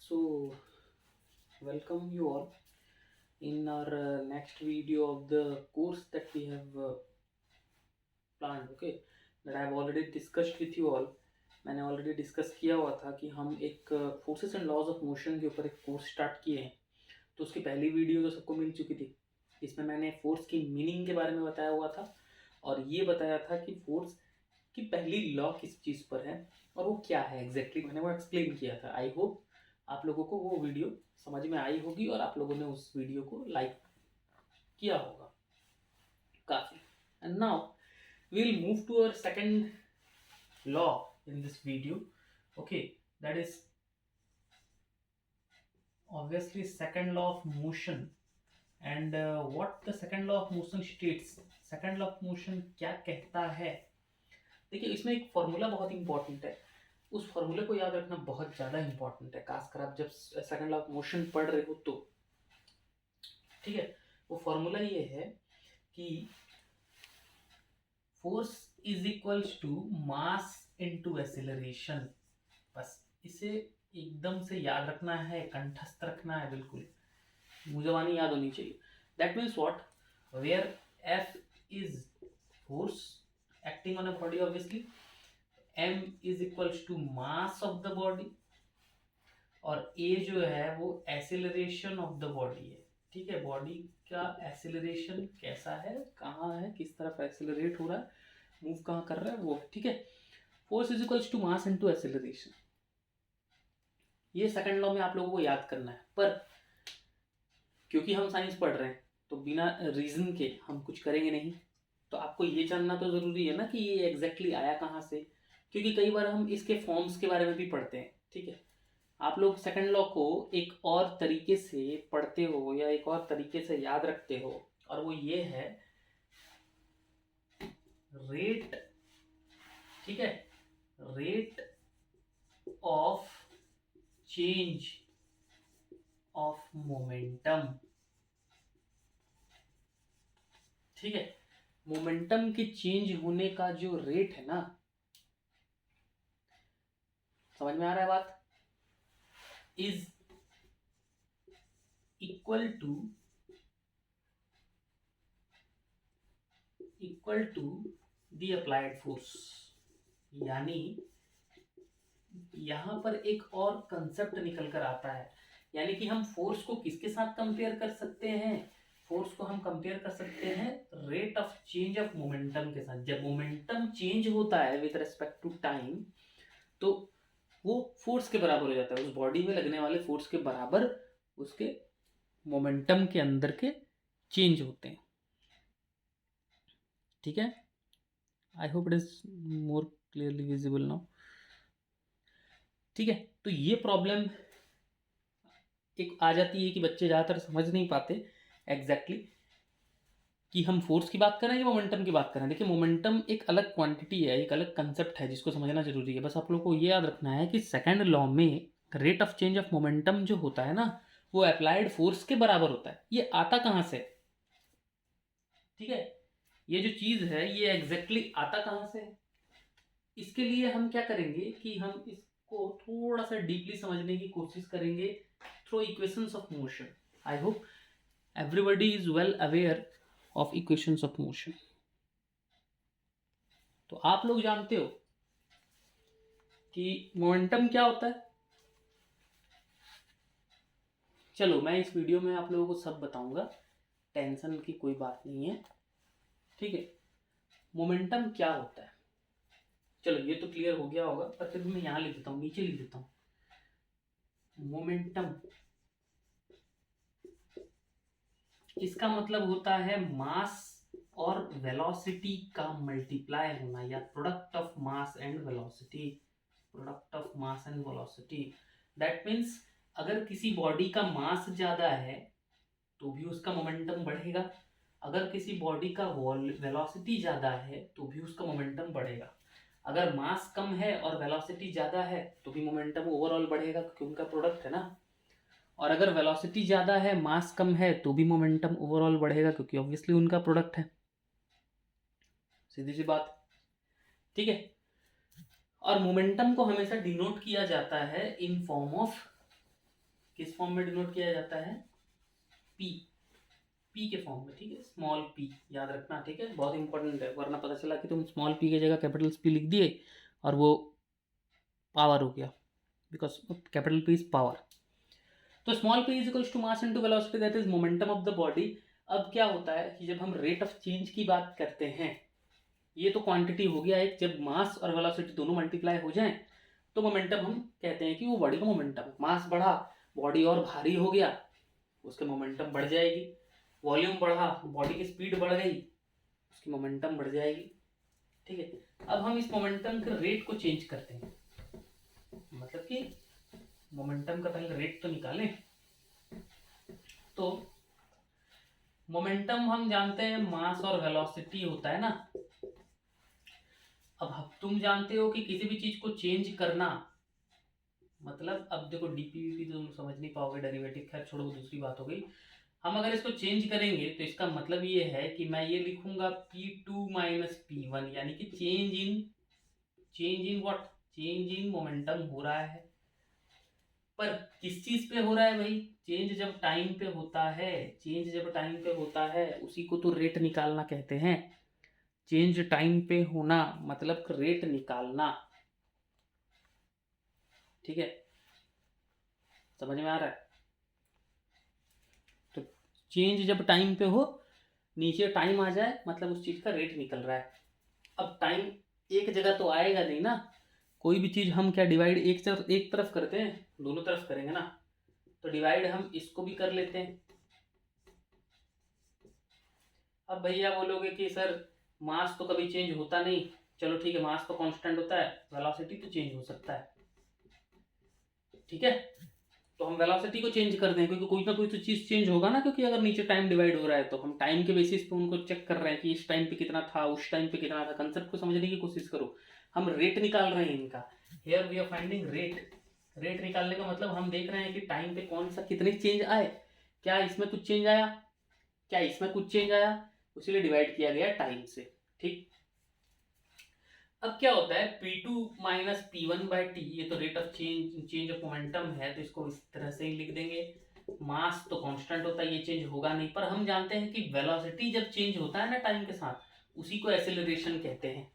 So, welcome you all in our next video of the course that we have planned. Okay, that I have already discussed with you all. मैंने already discuss किया हुआ था कि हम एक forces and laws of motion के ऊपर एक कोर्स स्टार्ट किए हैं। तो उसकी पहली वीडियो तो सबको मिल चुकी थी। इसमें मैंने फोर्स की मीनिंग के बारे में बताया हुआ था और ये बताया था कि फोर्स की पहली लॉ किस चीज़ पर है और वो क्या है एग्जैक्टली मैंने वो एक्सप्लेन किया था। आई होप आप लोगों को वो वीडियो समझ में आई होगी और आप लोगों ने उस वीडियो को लाइक किया होगा काफ़ी। And now we will move to our second law in this video. Okay, that is obviously second law of motion. And what the second law of motion states, second law of motion क्या कहता है। देखिए इसमें एक formula बहुत important है, उस फॉर्मूले को याद रखना बहुत ज़्यादा इंपॉर्टेंट है, खासकर आप जब सेकंड लॉ ऑफ मोशन पढ़ रहे हो तो। ठीक है, वो फॉर्मूला ये है कि force is equals to mass into acceleration. बस इसे एकदम से याद रखना है, कंठस्थ रखना है, बिल्कुल मुझवानी याद होनी चाहिए। That means what, where F is force acting on a body, obviously M is equals to mass of the body और ए जो है वो एक्सेलरेशन ऑफ द बॉडी है। ठीक है, बॉडी का एक्सेलरेशन कैसा है, कहाँ है, किस तरफ एक्सेलरेट हो रहा है, मूव कहाँ कर रहा है, वो ठीक है। Force is equals to mass into acceleration, ये सेकंड लॉ में आप लोगों को याद करना है। पर क्योंकि हम साइंस पढ़ रहे हैं तो बिना रीजन के हम कुछ करेंगे नहीं, तो आपको ये जानना तो ज़रूरी है ना कि ये एग्जैक्टली आया कहाँ से, क्योंकि कई बार हम इसके फॉर्म्स के बारे में भी पढ़ते हैं। ठीक है, आप लोग सेकंड लॉ को एक और तरीके से पढ़ते हो या एक और तरीके से याद रखते हो, और वो ये है रेट। ठीक है, rate of change of momentum. ठीक है, मोमेंटम के चेंज होने का जो रेट है ना, समझ में आ रहा है बात, is equal to the applied force. यानी यहां पर एक और कंसेप्ट निकल कर आता है, यानी कि हम फोर्स को किसके साथ कंपेयर कर सकते हैं, फोर्स को हम कंपेयर कर सकते हैं rate of change of momentum के साथ। जब मोमेंटम चेंज होता है विद रिस्पेक्ट टू टाइम तो वो फोर्स के बराबर हो जाता है, उस बॉडी में लगने वाले फोर्स के बराबर उसके मोमेंटम के अंदर के चेंज होते हैं। ठीक है, I hope it is more clearly visible now. ठीक है, तो ये प्रॉब्लम एक आ जाती है कि बच्चे ज़्यादातर समझ नहीं पाते एग्जैक्टली कि हम फोर्स की बात करें या मोमेंटम की बात करें। देखिए मोमेंटम एक अलग क्वांटिटी है, एक अलग कंसेप्ट है जिसको समझना जरूरी है। बस आप लोग को ये याद रखना है कि सेकंड लॉ में rate of change of momentum जो होता है ना, वो अप्लाइड फोर्स के बराबर होता है। ये आता कहाँ से, ठीक है, ये जो चीज़ है ये एग्जैक्टली आता कहाँ से है। इसके लिए हम क्या करेंगे कि हम इसको थोड़ा सा डीपली समझने की कोशिश करेंगे through equations of motion. I hope everybody is well aware of equations of motion. तो आप लोग जानते हो कि मोमेंटम क्या होता है। चलो मैं इस वीडियो में आप लोगों को सब बताऊंगा, टेंशन की कोई बात नहीं है। ठीक है, मोमेंटम क्या होता है, चलो ये तो क्लियर हो गया होगा, पर फिर मैं यहां लिख देता हूं, नीचे लिख देता हूं। मोमेंटम इसका मतलब होता है मास और वेलोसिटी का मल्टीप्लाई होना, या product of mass and velocity, product of mass and velocity. That means अगर किसी बॉडी का मास ज्यादा है तो भी उसका मोमेंटम बढ़ेगा, अगर किसी बॉडी का वेलोसिटी ज्यादा है तो भी उसका मोमेंटम बढ़ेगा। अगर मास कम है और वेलोसिटी ज्यादा है तो भी मोमेंटम ओवरऑल बढ़ेगा क्योंकि उनका प्रोडक्ट है ना। और अगर वेलोसिटी ज़्यादा है मास कम है तो भी मोमेंटम ओवरऑल बढ़ेगा क्योंकि ऑब्वियसली उनका प्रोडक्ट है, सीधी सी बात। ठीक है, और मोमेंटम को हमेशा डिनोट किया जाता है इन फॉर्म ऑफ किस फॉर्म में डिनोट किया जाता है? पी, पी के फॉर्म में, ठीक है, स्मॉल पी याद रखना, ठीक है, बहुत इंपॉर्टेंट है, वरना पता चला कि तुम स्मॉल पी की जगह कैपिटल पी लिख दिए और वो पावर हो गया, because capital P is power. तो small P is equals to mass into velocity that is momentum of the body. अब क्या होता है कि जब हम रेट ऑफ चेंज की बात करते हैं, ये तो क्वांटिटी हो गया एक, जब मास और वेलोसिटी दोनों मल्टीप्लाई हो जाएं तो मोमेंटम हम कहते हैं कि वो बॉडी का मोमेंटम है। मास बढ़ा, बॉडी और भारी हो गया, उसके मोमेंटम बढ़ जाएगी। वॉल्यूम बढ़ा, बॉडी की स्पीड बढ़ गई, उसकी मोमेंटम बढ़ जाएगी, ठीक है। अब हम इस मोमेंटम के रेट को चेंज करते हैं, मतलब कि मोमेंटम का पहले रेट तो निकालें। तो मोमेंटम हम जानते हैं मास और वेलोसिटी होता है ना। अब तुम जानते हो कि किसी भी चीज को चेंज करना, मतलब अब देखो डीपीवीपी तो तुम समझ नहीं पाओगे, डेरिवेटिव, खैर छोड़ो, दूसरी बात हो गई। हम अगर इसको चेंज करेंगे तो इसका मतलब ये है कि मैं ये लिखूंगा P2 माइनस P1, यानी कि change in what, change in momentum हो रहा है। पर किस चीज पे हो रहा है भाई? चेंज जब टाइम पे होता है, चेंज जब टाइम पे होता है उसी को तो रेट निकालना कहते हैं। चेंज टाइम पे होना मतलब रेट निकालना, ठीक है, समझ में आ रहा है? तो चेंज जब टाइम पे हो, नीचे टाइम आ जाए, मतलब उस चीज का रेट निकल रहा है। अब टाइम एक जगह तो आएगा नहीं ना, कोई भी चीज हम क्या डिवाइड एक तरफ करते हैं, दोनों तरफ करेंगे ना। तो डिवाइड हम इसको भी कर लेते हैं। अब भैया बोलोगे कि सर मास तो कभी चेंज होता नहीं, चलो ठीक है, मास तो कांस्टेंट होता है, वेलोसिटी तो चेंज हो सकता है, ठीक है। तो हम वेलोसिटी को चेंज कर दें, क्योंकि कोई ना कोई तो चीज चेंज होगा ना, क्योंकि अगर नीचे टाइम डिवाइड हो रहा है तो हम टाइम के बेसिस पे उनको चेक कर रहे हैं कि इस टाइम पे कितना था, उस टाइम पे कितना था। कंसेप्ट को समझने की कोशिश करो, हम रेट निकाल रहे हैं इनका। Here we are finding rate. Rate निकालने का मतलब हम देख रहे हैं कि टाइम पे कौन सा कितने चेंज आए, क्या इसमें कुछ चेंज आया, क्या इसमें कुछ चेंज आया, उसीलिए डिवाइड किया गया टाइम से, ठीक। अब क्या होता है, P2 माइनस P1/T, ये तो rate of change of momentum है, तो इसको इस तरह से ही लिख देंगे। मास तो कांस्टेंट होता है, ये चेंज होगा नहीं, पर हम जानते हैं कि वेलोसिटी जब चेंज होता है ना टाइम के साथ, उसी को एक्सेलरेशन कहते हैं,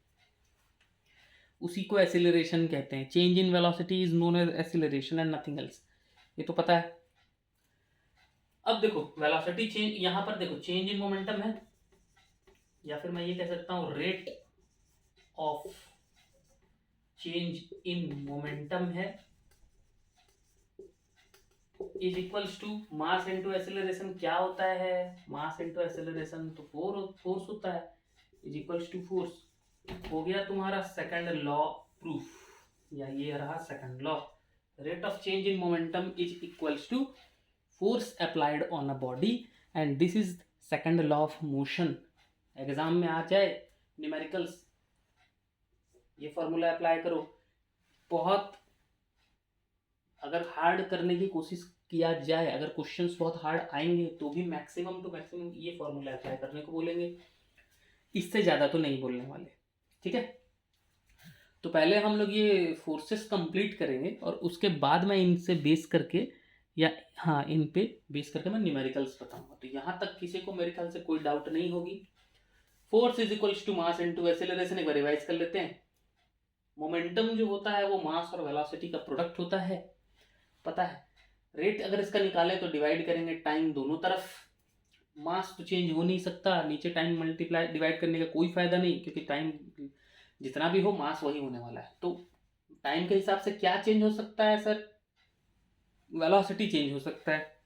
उसी को एक्सेलरेशन कहते हैं। Change in velocity is known as acceleration and nothing else, ये तो पता है। अब देखो वेलोसिटी चेंज, यहां पर देखो चेंज इन मोमेंटम है, या फिर मैं ये कह सकता हूं rate of change in momentum है, is equals to mass into acceleration. क्या होता है मास इंटू एक्सेलरेशन? तो फोर्स होता है, इज इक्वल्स टू फोर्स। हो गया तुम्हारा सेकंड लॉ प्रूफ, या ये रहा second law. Rate of change in momentum is equals to force applied on a body, and this is second law of motion. Exam में आ जाए न्यूमेरिकल्स, ये फॉर्मूला अप्लाई करो। बहुत अगर हार्ड करने की कोशिश किया जाए, अगर क्वेश्चंस बहुत हार्ड आएंगे तो भी मैक्सिमम टू मैक्सिमम ये फॉर्मूला अप्लाई करने को बोलेंगे, इससे ज़्यादा तो नहीं बोलने वाले, ठीक है। तो पहले हम लोग ये फोर्सेस कंप्लीट करेंगे और उसके बाद मैं इनसे बेस करके, या हाँ इन पे बेस करके मैं न्यूमेरिकल्स बताऊंगा। तो यहाँ तक किसी को मेरे ख्याल से कोई डाउट नहीं होगी। Force is equals to mass into acceleration, एक बार रिवाइज कर लेते हैं। मोमेंटम जो होता है वो मास और वेलोसिटी का प्रोडक्ट होता है, पता है। रेट अगर इसका निकालें तो डिवाइड करेंगे टाइम दोनों तरफ। मास तो चेंज हो नहीं सकता, नीचे टाइम मल्टीप्लाई डिवाइड करने का कोई फायदा नहीं, क्योंकि टाइम जितना भी हो मास वही होने वाला है। तो टाइम के हिसाब से क्या चेंज हो सकता है सर? वेलोसिटी चेंज हो सकता है।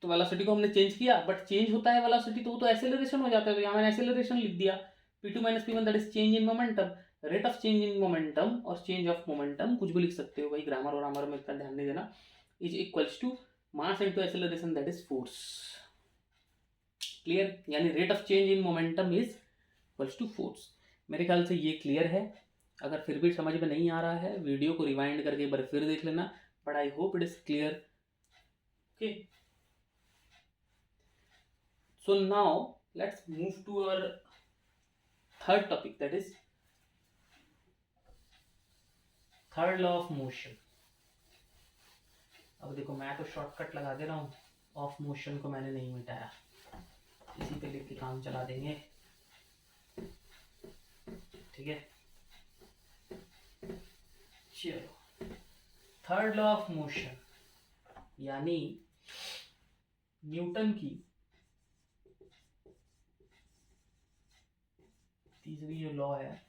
तो वेलोसिटी को हमने चेंज किया, बट चेंज होता है वेलोसिटी तो वो तो एक्सेलरेशन हो जाता है, तो यहाँ मैंने एक्सेलरेशन लिख दिया। P2 minus P1 that is change in momentum. Rate of change in momentum और चेंज ऑफ मोमेंटम कुछ भी लिख सकते हो भाई, ग्रामर और ग्रामर में इतना ध्यान नहीं देना। Is equals to mass into acceleration that is force. Clear? यानी rate of change in momentum is equals to force. मेरे ख्याल से ये क्लियर है। अगर फिर भी समझ में नहीं आ रहा है, वीडियो को रिवाइंड करके एक बार फिर देख लेना, but I hope it is clear. Okay, so now let's move to our third topic, that is third law of motion. अब देखो मैं तो शॉर्टकट लगा दे रहा हूँ, ऑफ मोशन को मैंने नहीं मिटाया, इसी पे लिख के काम चला देंगे, ठीक है। चलो, थर्ड लॉ ऑफ मोशन यानी न्यूटन की तीसरी जो लॉ है,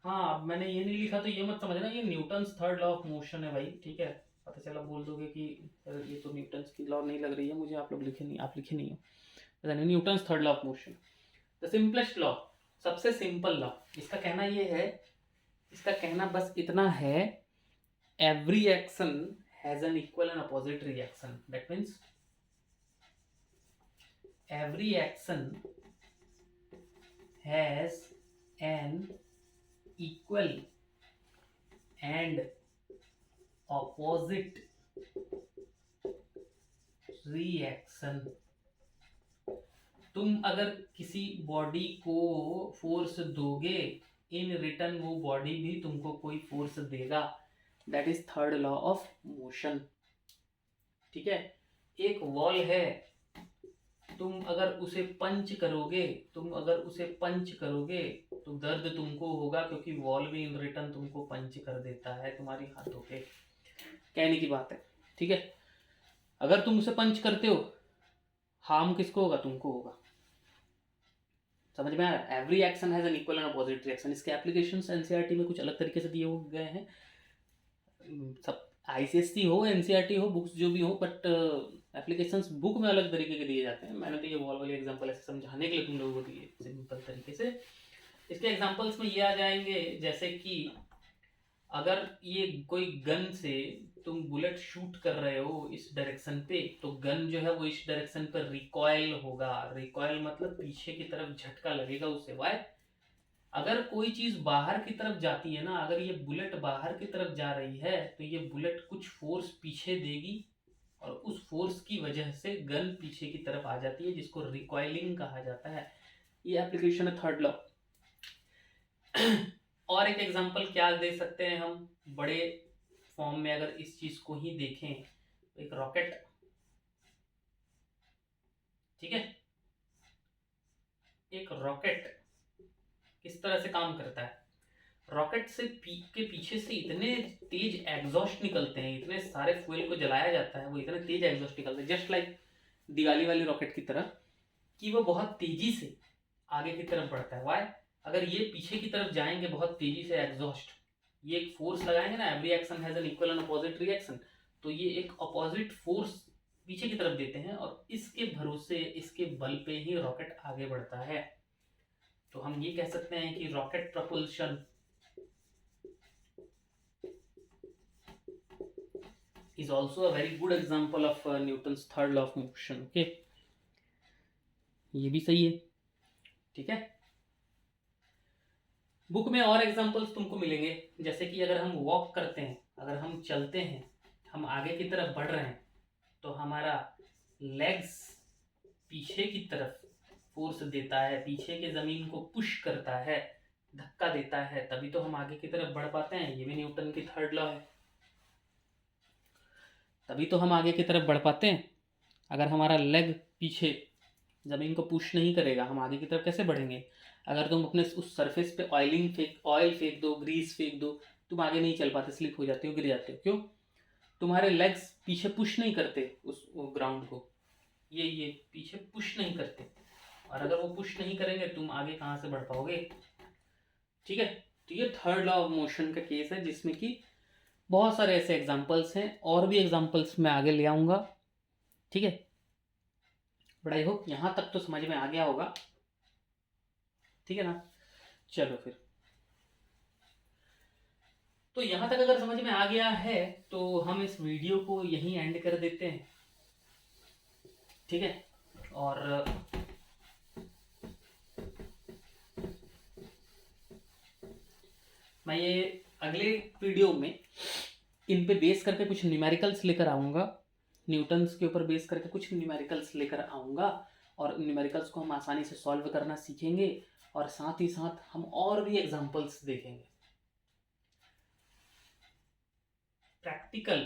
हाँ अब मैंने ये नहीं लिखा तो ये मत समझना ये Newton's third law of motion है भाई, ठीक है। पता चला बोल दोगे कि ये तो न्यूटन्स की लॉ नहीं लग रही है मुझे, आप लोग लिखे नहीं, आप लिखे नहीं हो। Newton's third law of motion, the simplest law, सबसे सिंपल लॉ। इसका कहना ये है, इसका कहना बस इतना है, every action has an equal and opposite reaction. That means every action has an equal and opposite reaction। तुम अगर किसी बॉडी को फोर्स दोगे, इन रिटर्न वो बॉडी भी तुमको कोई फोर्स देगा। That is third law of motion, ठीक है। एक वॉल है, तुम अगर उसे पंच करोगे, तुम अगर उसे पंच करोगे तो दर्द तुमको होगा, क्योंकि वॉल भी इन रिटर्न तुमको पंच कर देता है तुम्हारी हाथों पे, कहने की बात है, ठीक है। अगर तुम उसे पंच करते हो, हार्म किसको होगा? तुमको होगा। समझ में आ रहा है? Every action has an equal and opposite reaction. इसके एप्लीकेशंस एनसीईआरटी में कुछ अलग तरीके से दिए गए हैं, सब आईसीएसई हो एनसीईआरटी हो बुक्स जो भी हो, बट एप्लीकेशंस बुक में अलग तरीके के दिए जाते हैं। मैंने तो ये वॉल वाले एग्जांपल ऐसे समझाने के लिए तुम लोगों को दिए सिंपल तरीके से। इसके एग्जांपल्स में ये आ जाएंगे, जैसे कि अगर ये कोई गन से तुम बुलेट शूट कर रहे हो इस डायरेक्शन पे, तो गन जो है वो इस डायरेक्शन पर रिकॉइल होगा। रिकॉइल मतलब पीछे की तरफ झटका लगेगा उससे। वाई? अगर कोई चीज बाहर की तरफ जाती है ना, अगर ये बुलेट बाहर की तरफ जा रही है तो ये बुलेट कुछ फोर्स पीछे देगी और उस फोर्स की वजह से गन पीछे की तरफ आ जाती है, जिसको रिकॉइलिंग कहा जाता है। ये एप्लीकेशन है थर्ड लॉ। और एक एग्जांपल क्या दे सकते हैं हम बड़े फॉर्म में, अगर इस चीज को ही देखें तो एक रॉकेट, ठीक है। एक रॉकेट किस तरह से काम करता है? रॉकेट से के पीछे से इतने तेज एग्जॉस्ट निकलते हैं, इतने सारे फ्यूल को जलाया जाता है, वो इतने तेज एग्जॉस्ट निकलते हैं, जस्ट लाइक दिवाली वाली रॉकेट की तरह, कि वो बहुत तेजी से आगे की तरफ बढ़ता है। वाई? अगर ये पीछे की तरफ जाएंगे बहुत तेजी से एग्जॉस्ट, ये एक फोर्स लगाएंगे ना, every action has an equal and opposite reaction, तो ये एक अपोजिट फोर्स पीछे की तरफ देते हैं और इसके भरोसे, इसके बल पे ही रॉकेट आगे बढ़ता है। तो हम ये कह सकते हैं कि rocket propulsion is also a very good example of Newton's third law of motion। okay, ये भी सही है, ठीक है। बुक में और एग्जांपल्स तुमको मिलेंगे, जैसे कि अगर हम वॉक करते हैं, अगर हम चलते हैं, हम आगे की तरफ बढ़ रहे हैं, तो हमारा लेग्स पीछे की तरफ फोर्स देता है, पीछे के जमीन को पुश करता है, धक्का देता है, तभी तो हम आगे की तरफ बढ़ पाते हैं। ये भी न्यूटन की थर्ड लॉ है, तभी तो हम आगे की तरफ बढ़ पाते हैं। अगर हमारा लेग पीछे ज़मीन को पुश नहीं करेगा, हम आगे की तरफ कैसे बढ़ेंगे? अगर तुम अपने उस सरफेस पे ऑयल फेंक दो, ग्रीस फेंक दो, तुम आगे नहीं चल पाते, स्लिप हो जाते हो, गिर जाते हो। क्यों? तुम्हारे लेग्स पीछे पुश नहीं करते उस ग्राउंड को, ये पीछे पुश नहीं करते, और अगर वो पुश नहीं करेंगे तुम आगे कहाँ से बढ़ पाओगे? ठीक है। तो ये थर्ड लॉ ऑफ मोशन का केस है, जिसमें कि बहुत सारे ऐसे एग्जाम्पल्स हैं, और भी एग्जाम्पल्स मैं आगे ले आऊँगा, ठीक है। बट आई होप यहाँ तक तो समझ में आ गया होगा, ठीक है ना। चलो फिर, तो यहाँ तक अगर समझ में आ गया है तो हम इस वीडियो को यहीं एंड कर देते हैं, ठीक है। और मैं ये अगले वीडियो में इन पे बेस करके कुछ न्यूमेरिकल्स लेकर आऊँगा, न्यूटन्स के ऊपर बेस करके कुछ न्यूमेरिकल्स लेकर आऊँगा, और न्यूमेरिकल्स को हम आसानी से सॉल्व करना सीखेंगे, और साथ ही साथ हम और भी एग्जांपल्स देखेंगे। practical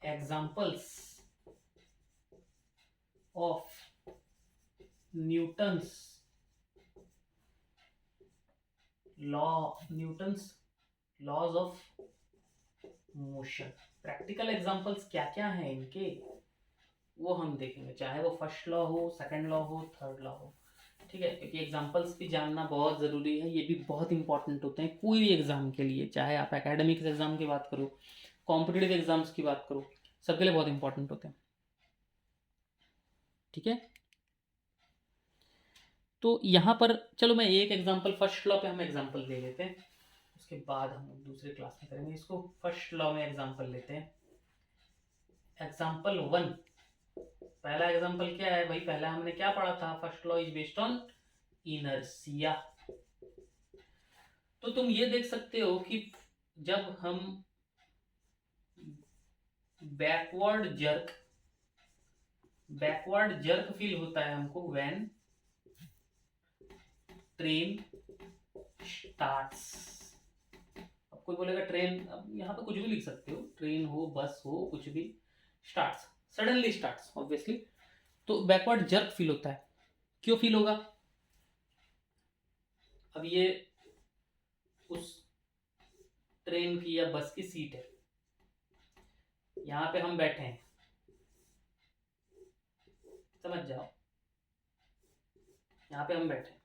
examples of Newton's laws of motion. Practical examples क्या क्या हैं इनके वो हम देखेंगे, चाहे वो फर्स्ट लॉ हो, सेकंड लॉ हो, थर्ड लॉ हो, ठीक है। क्योंकि एग्जांपल्स भी जानना बहुत ज़रूरी है, ये भी बहुत इंपॉर्टेंट होते हैं कोई भी एग्जाम के लिए, चाहे आप एकेडमिक्स एग्जाम की बात करो, कॉम्पिटिटिव एग्जाम्स की बात करो, सबके लिए बहुत इंपॉर्टेंट होते हैं, ठीक है। तो यहाँ पर चलो मैं एक एग्जाम्पल, फर्स्ट लॉ पे हम एग्जाम्पल ले लेते हैं, उसके बाद हम दूसरे क्लास में करेंगे इसको। फर्स्ट लॉ में एग्जाम्पल लेते हैं। एग्जाम्पल 1, पहला एग्जाम्पल क्या है भाई, पहला हमने क्या पढ़ा था, first law is based on inertia. तो तुम ये देख सकते हो कि जब हम बैकवर्ड जर्क फील होता है हमको व्हेन ट्रेन स्टार्ट्स। अब कोई बोलेगा ट्रेन, अब यहाँ पे कुछ भी लिख सकते हो, ट्रेन हो, बस हो, कुछ भी, स्टार्ट्स, सडनली स्टार्ट्स ऑब्वियसली, तो बैकवर्ड जर्क फील होता है। क्यों फील होगा, अब ये उस ट्रेन की या बस की सीट है, यहाँ पे हम बैठे हैं, समझ जाओ, यहाँ पे हम बैठे हैं,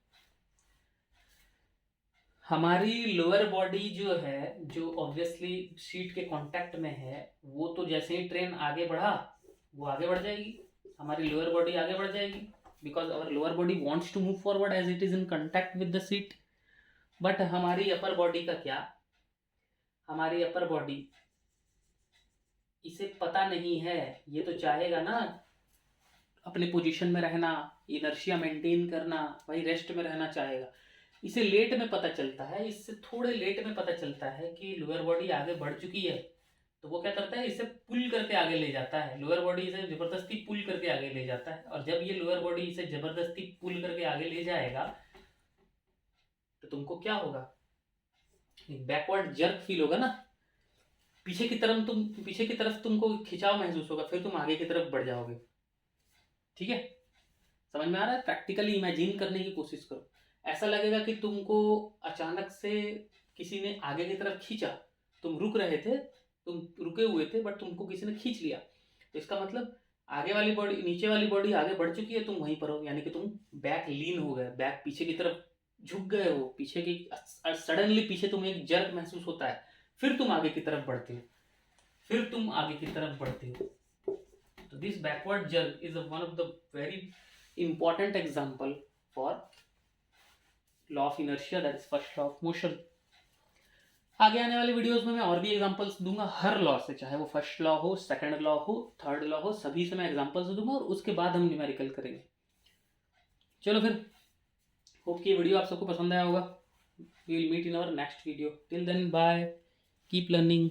हमारी लोअर बॉडी जो है, जो ऑब्वियसली सीट के कांटेक्ट में है, वो तो जैसे ही ट्रेन आगे बढ़ा वो आगे बढ़ जाएगी, हमारी लोअर बॉडी आगे बढ़ जाएगी, because our lower body wants to move forward as it is in contact with the seat. But हमारी अपर बॉडी का क्या, हमारी अपर बॉडी इसे पता नहीं है, ये तो चाहेगा ना अपने पोजीशन में रहना, इनर्शिया मेंटेन करना, भाई रेस्ट में रहना चाहेगा। इसे लेट में पता चलता है, इससे थोड़े लेट में पता चलता है कि लोअर बॉडी आगे बढ़ चुकी है, तो वो क्या करता है, इसे पुल करके आगे ले जाता है, लोअर बॉडी इसे जबरदस्ती पुल करके आगे ले जाता है। और जब ये लोअर बॉडी इसे जबरदस्ती पुल करके आगे ले जाएगा तो तुमको क्या होगा, बैकवर्ड जर्क फील होगा ना, पीछे की तरफ तुमको खिंचाव महसूस होगा, फिर तुम आगे की तरफ बढ़ जाओगे, ठीक है। समझ में आ रहा है, प्रैक्टिकली इमेजिन करने की कोशिश करो, ऐसा लगेगा कि तुमको अचानक से किसी ने आगे की तरफ खींचा, तुम रुक रहे थे, तुम रुके हुए थे, बट तुमको किसी ने खींच लिया, तो इसका मतलब आगे वाली बॉडी, नीचे वाली बॉडी आगे बढ़ चुकी है, तुम वहीं पर हो, यानी कि तुम बैक लीन हो गए, बैक पीछे की तरफ झुक गए हो, पीछे की सडनली पीछे तुम्हें एक जर्क महसूस होता है, फिर तुम आगे की तरफ बढ़ते हो, तो this backward jerk is one of the very important example for law of inertia, that is first law of motion. आगे आने वाले वीडियोस में मैं और भी एग्जांपल्स दूंगा हर लॉ से, चाहे वो फर्स्ट लॉ हो, सेकंड लॉ हो, थर्ड लॉ हो, सभी से मैं एग्जांपल्स दूंगा और उसके बाद हम न्यूमेरिकल करेंगे। चलो फिर, होप कि ये वीडियो आप सबको पसंद आया होगा। We will meet in our next video, till then bye, keep learning.